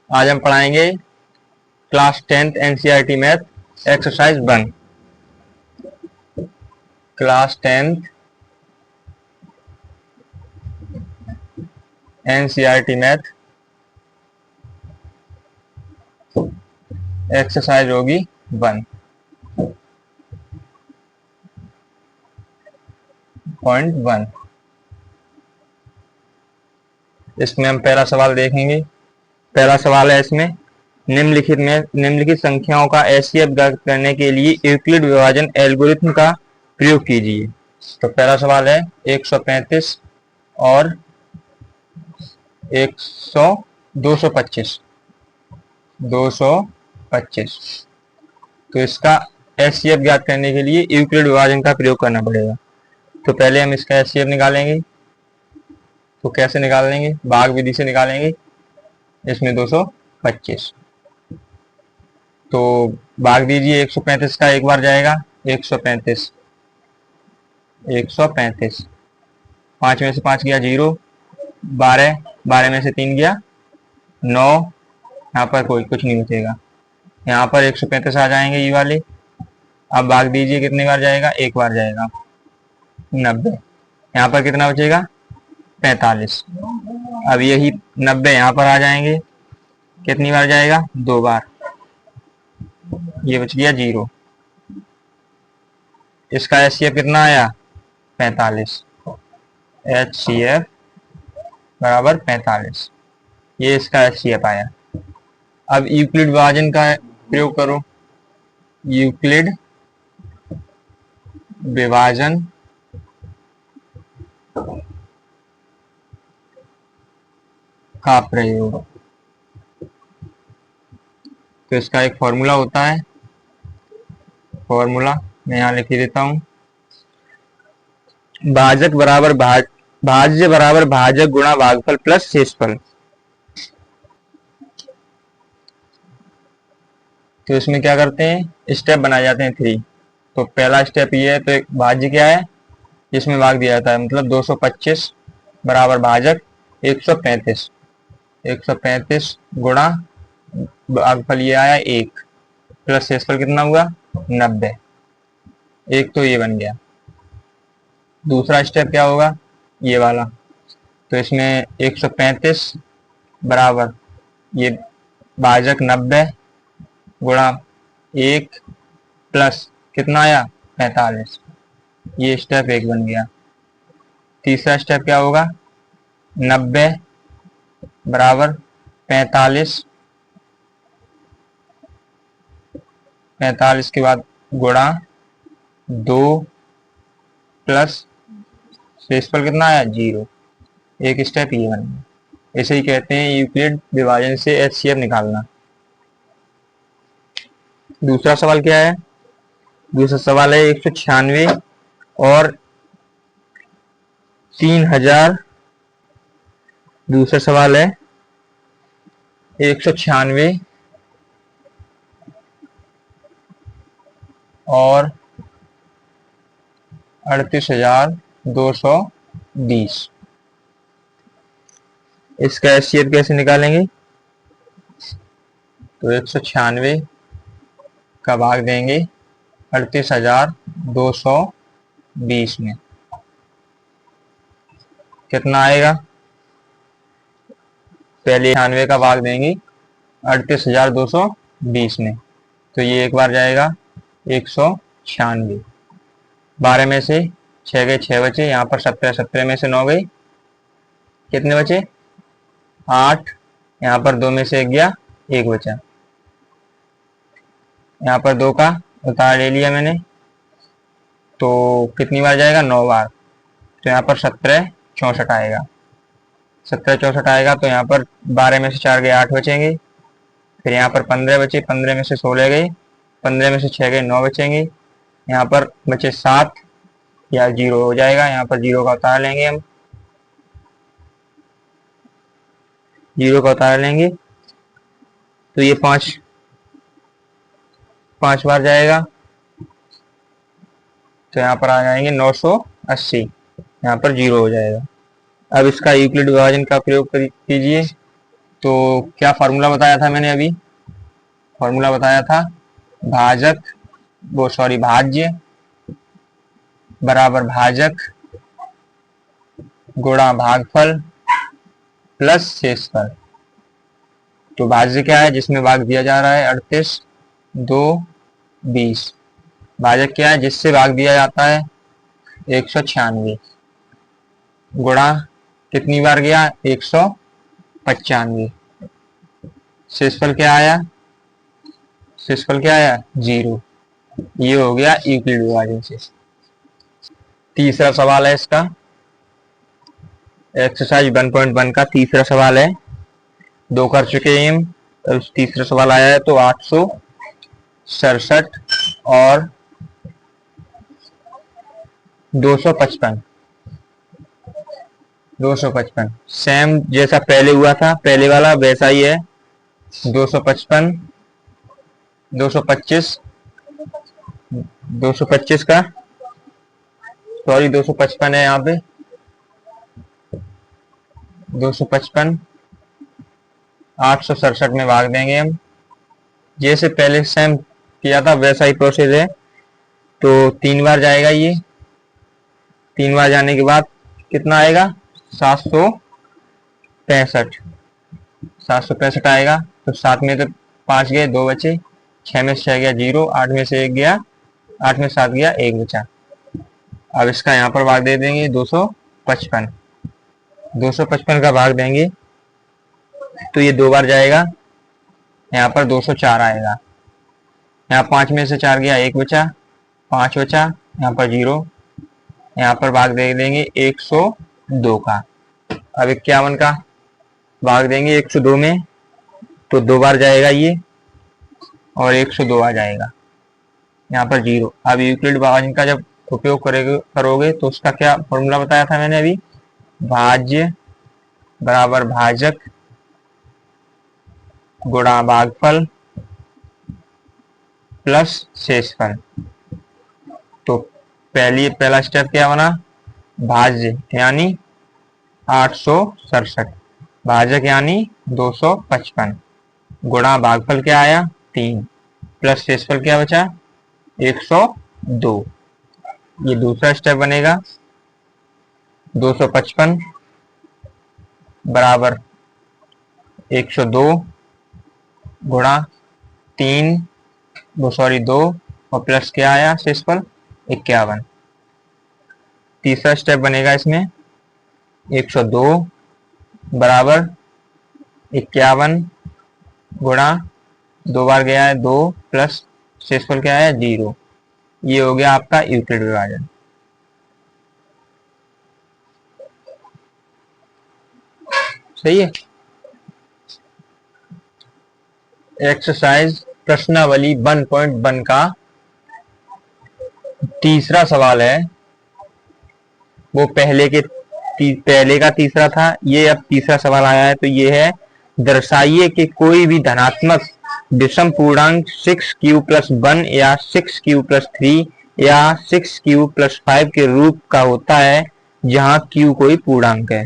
आज हम पढ़ाएंगे class 10th NCERT math exercise 1। Class 10th NCERT math exercise होगी 1.1। इसमें हम पहला सवाल देखेंगे। पहला सवाल है इसमें निम्नलिखित संख्याओं का एचसीएफ ज्ञात करने के लिए यूक्लिड विभाजन एल्गोरिथम का प्रयोग कीजिए। तो पहला सवाल है 135 और 225। तो इसका एचसीएफ ज्ञात करने के लिए यूक्लिड विभाजन का प्रयोग करना पड़ेगा। तो पहले हम इसका एचसीएफ निकालेंगे। तो कैसे निकाल लेंगे? भाग विधि से निकालेंगे। इसमें 225 तो भाग दीजिए। 135 का एक बार जाएगा 135 5 में से 5 गया 0, 12 में से 3 गया 9, यहाँ पर कोई कुछ नहीं बचेगा। यहाँ पर 135 आ जाएंगे ये वाले। अब भाग दीजिए, कितने बार जाएगा? एक बार जाएगा 90। यहाँ पर कितना बचेगा? 45। अब यही 90 यहाँ पर आ जाएंगे, कितनी बार जाएगा? 2 बार। ये बच गया 0। इसका एचसीएफ कितना आया? 45। एचसीएफ बराबर 45। ये इसका एचसीएफ आया। अब यूक्लिड विभाजन का प्रयोग करो। यूक्लिड विभाजन का प्रयोग। तो इसका एक फॉर्मूला होता है। फॉर्मूला मैं यहाँ लिख देता हूँ। भाज्य बराबर भाजक गुणा भागफल प्लस शेषफल। तो इसमें क्या करते हैं? स्टेप बनाए जाते हैं 3। तो पहला स्टेप ये है। तो एक भाज्य क्या है? इसमें भाग दिया जाता है, मतलब 225 बराबर भाजक 135 गुणा भागफल ये आया 1 प्लस शेषफल कितना हुआ? 90। एक तो ये बन गया। दूसरा स्टेप क्या होगा? ये वाला। तो इसमें 135 बराबर ये भाजक 90 गुणा 1 प्लस कितना आया? 45। ये स्टेप 1 बन गया। तीसरा स्टेप क्या होगा? 90 बराबर 45 के बाद गुणा 2 प्लस शेषफल कितना आया? 0। एक स्टेप ये बन गया। इसे ही कहते हैं यूक्लिड विभाजन से एचसीएफ निकालना। दूसरा सवाल क्या है? दूसरा सवाल है 196 और 3000। दूसरा सवाल है 196 और 38,220। इसका एचसीएफ कैसे निकालेंगे? तो 196 का भाग देंगे 38,220 में, कितना आएगा? पहले 96 का भाग देंगे 38,220 में। तो ये एक बार जाएगा 196। 12 में से 6 गए 6 बचे। यहाँ पर 17 में से 9 गए, कितने बचे? 8। यहाँ पर 2 में से 1 गया, 1 बचा। यहाँ पर 2 का उतार ले लिया मैंने। तो कितनी बार जाएगा? 9 बार। तो यहाँ पर 17 64 आएगा। 17 64 आएगा। तो यहाँ पर 12 में से 4 गए 8 बचेंगे। फिर यहाँ पर 15 बचे। 15 में से 16 गए। 15 में से 6 गए 9 बचेंगे। यहाँ पर बचे 7 या 0 हो जाएगा। यहाँ पर 0 का उतार लेंगे हम। 0 का उतार लेंगे तो ये 5 बार जाएगा। तो यहाँ पर आ जाएंगे 980। यहाँ पर 0 हो जाएगा। अब इसका यूक्लिड विभाजन का प्रयोग कीजिए। तो क्या फार्मूला बताया था मैंने अभी? फार्मूला बताया था भाजक वो सॉरी भाज्य बराबर भाजक गुणा भागफल प्लस शेषफल। तो भाज्य क्या है? जिसमें भाग दिया जा रहा है 38, 2, 20। भाजक क्या है? जिससे भाग दिया जाता है 196। गुणा कितनी बार गया? 195। शेषफल क्या आया? शेषफल क्या आया? 0। ये हो गया यूक्लिड विभाजन से। तीसरा सवाल है इसका, एक्सरसाइज 1.1 का तीसरा सवाल है। 2 कर चुके हैं हम, तो तीसरा सवाल आया है। तो 867 और 255, 255 सेम जैसा पहले हुआ था, पहले वाला वैसा ही है। 255, 225, 225 का सॉरी 255 है यहाँ पे। 255 867 में भाग देंगे हम, जैसे पहले सेम किया था वैसा ही प्रोसेस है। तो 3 बार जाएगा ये, 3 बार जाने के बाद कितना आएगा? 765, 765 आएगा। तो 7 में तो 5 गए, 2 बचे, 6 में से 6 गया 0, 8 में से 1 गया, 8 में 7 गया, 1 बचा। अब इसका यहाँ पर भाग दे देंगे 255, 255 का भाग देंगे तो ये 2 बार जाएगा, यहाँ पर 204 आएगा। यहाँ 5 में से 4 गया, 1 बचा, 5 बचा, यहाँ पर 0, यहाँ पर भाग दे देंगे 102 का। अब 51 का भाग देंगे 102 में, तो 2 बार जाएगा ये और 102 आ जाएगा, यहाँ पर 0। अब यूक्लिड विभाजन का जब उपयोग करोगे तो उसका क्या फॉर्मूला बताया था मैंने अभी? भाज्य बराबर भाजक गुणा भागफल प्लस शेषफल। तो पहला स्टेप क्या बना? भाज्य यानी 867, भाजक यानी 255, गुणा भागफल क्या आया? 3, प्लस शेषफल क्या बचा? 102। ये दूसरा स्टेप बनेगा। 255 बराबर 102 गुणा 3 2 और प्लस क्या आया? शेषफल 51। तीसरा स्टेप बनेगा इसमें 102 बराबर 51 गुणा 2 बार गया है 2 प्लस शेषफल क्या है? 0। ये हो गया आपका यूक्लिड विभाजन। सही है। एक्सरसाइज प्रश्नावली 1.1 का तीसरा सवाल है। वो पहले का तीसरा था, ये अब तीसरा सवाल आया है। तो ये है, दर्शाइए कि कोई भी धनात्मक विषम पूर्णांक 6q प्लस 1 या 6q प्लस 3 या 6q प्लस 5 के रूप का होता है जहां q कोई पूर्णांक है।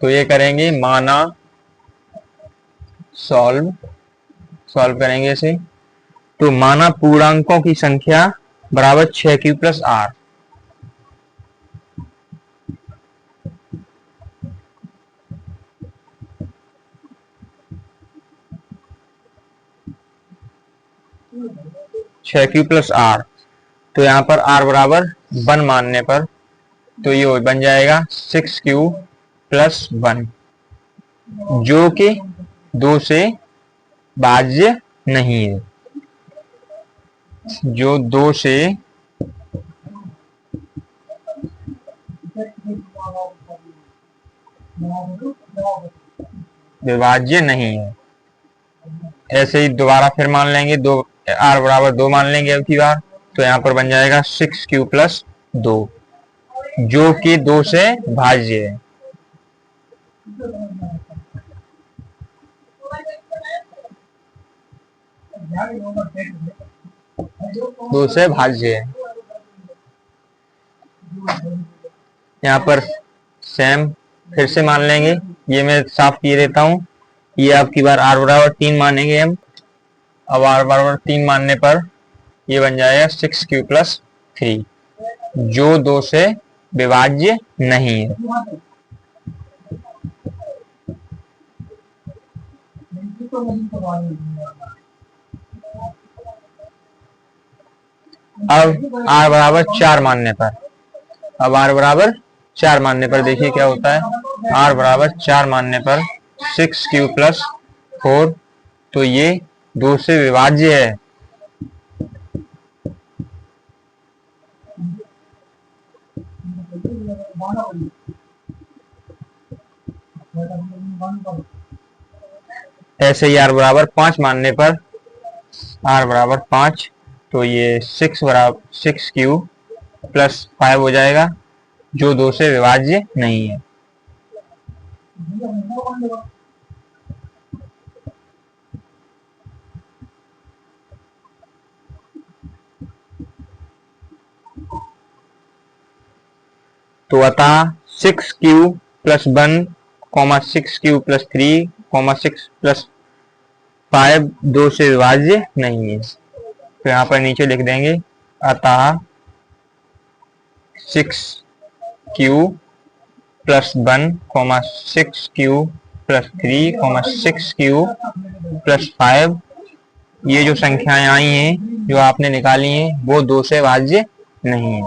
तो ये करेंगे माना सॉल्व करेंगे इसे। तो माना पूर्णांकों की संख्या बराबर 6q प्लस r। छह क्यू प्लस आर। तो यहाँ पर r बराबर 1 मानने पर तो ये बन जाएगा 6q प्लस 1, जो कि 2 से भाज्य नहीं है, जो 2 से विभाज्य नहीं है। ऐसे ही दोबारा फिर मान लेंगे, दो r बराबर 2 मान लेंगे अब की बार। तो यहाँ पर बन जाएगा 6q प्लस 2, जो कि 2 से भाज्य है। दो से भाज्य है। यहाँ पर सेम फिर से मान लेंगे, ये मैं साफ किए देता हूं। ये आपकी बार r बराबर 3 मानेंगे हम। अब r बराबर 3 मानने पर ये बन जाएगा 6q प्लस 3, जो 2 से विभाज्य नहीं है। अब r बराबर 4 मानने पर, अब r बराबर 4 मानने पर देखिए क्या होता है। r बराबर 4 मानने पर 6q प्लस 4, तो ये 2 से विभाज्य है। ऐसे ही r बराबर 5 मानने पर, r बराबर 5, तो ये 6q प्लस 5 हो जाएगा, जो 2 से विभाज्य नहीं है। तो अतः 6q plus 1, 6q plus 3, 6 plus 5 2 से विभाज्य नहीं है। तो यहाँ पर नीचे लिख देंगे, अतः 6q plus 1, 6q plus 3, 6q plus 5, ये जो संख्याएं आई हैं जो आपने निकाली हैं वो 2 से विभाज्य नहीं है।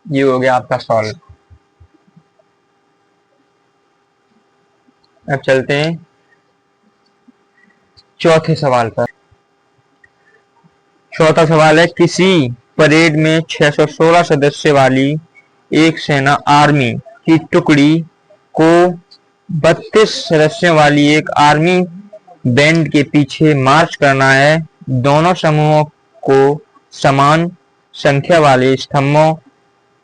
ये हो गया आपका सॉल्व। अब चलते हैं चौथे सवाल पर। चौथा सवाल है, किसी परेड में 616 सदस्य वाली एक सेना आर्मी की टुकड़ी को 32 सदस्यों वाली एक आर्मी बैंड के पीछे मार्च करना है। दोनों समूहों को समान संख्या वाले स्तंभों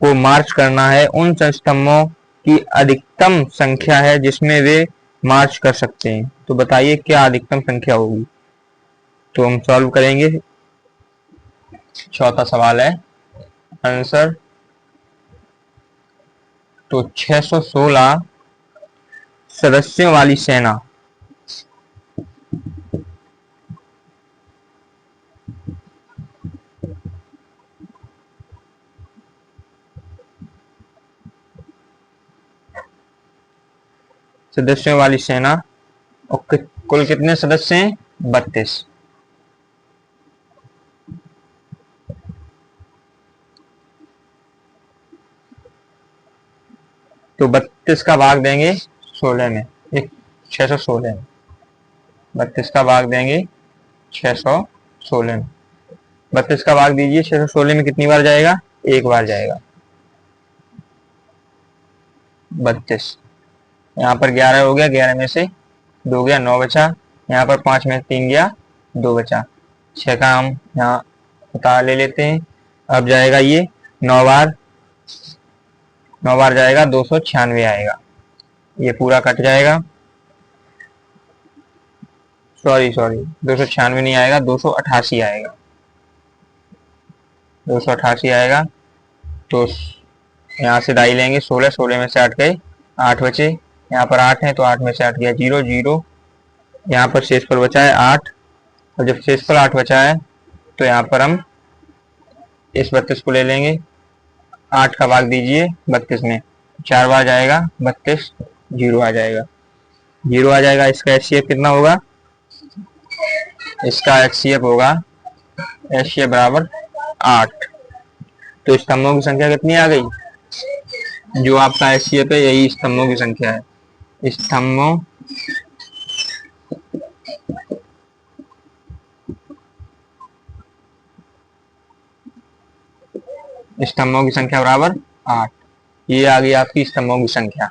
को मार्च करना है। उन स्तंभों की अधिकतम संख्या है जिसमें वे मार्च कर सकते हैं। तो बताइए क्या अधिकतम संख्या होगी। तो हम सॉल्व करेंगे। चौथा सवाल है, आंसर तो 616 सदस्यों वाली सेना सदस्यों वाली सेना और कुल कितने सदस्य हैं? 32। तो 32 का भाग देंगे 16 में, 616 में 32 का भाग देंगे 616 में। 32 का भाग दीजिए 616 में, कितनी बार जाएगा? एक बार जाएगा। 32 यहाँ पर 11 हो गया, 11 में से 2 गया, 9 बचा। यहाँ पर 5 में 3 गया, 2 बचा। 6 का हम यहाँ उतार ले लेते हैं। अब जाएगा ये 9 बार, 9 बार जाएगा 296 आएगा। ये पूरा कट जाएगा, सॉरी 296 नहीं आएगा, 288 आएगा। 288 आएगा। तो यहाँ से दाई लेंगे 16, 16 में से 8 गए, 8 बचे। यहाँ पर 8 है तो 8 में से 8 गया 0, 0। यहाँ पर शेषफल बचा है 8, और जब शेषफल 8 बचा है तो यहाँ पर हम इस 32 को ले लेंगे। 8 का भाग दीजिए 32 में, 4 बार जाएगा 32, 0 आ जाएगा, 0 आ जाएगा। इसका एचसीएफ कितना होगा? इसका एचसीएफ होगा, एचसीएफ बराबर 8। तो स्तंभों की संख्या कितनी आ गई? जो आपका एचसीएफ है यही स्तंभों की संख्या है। स्तंभों की संख्या बराबर 8। ये आ गई आपकी स्तंभों की संख्या।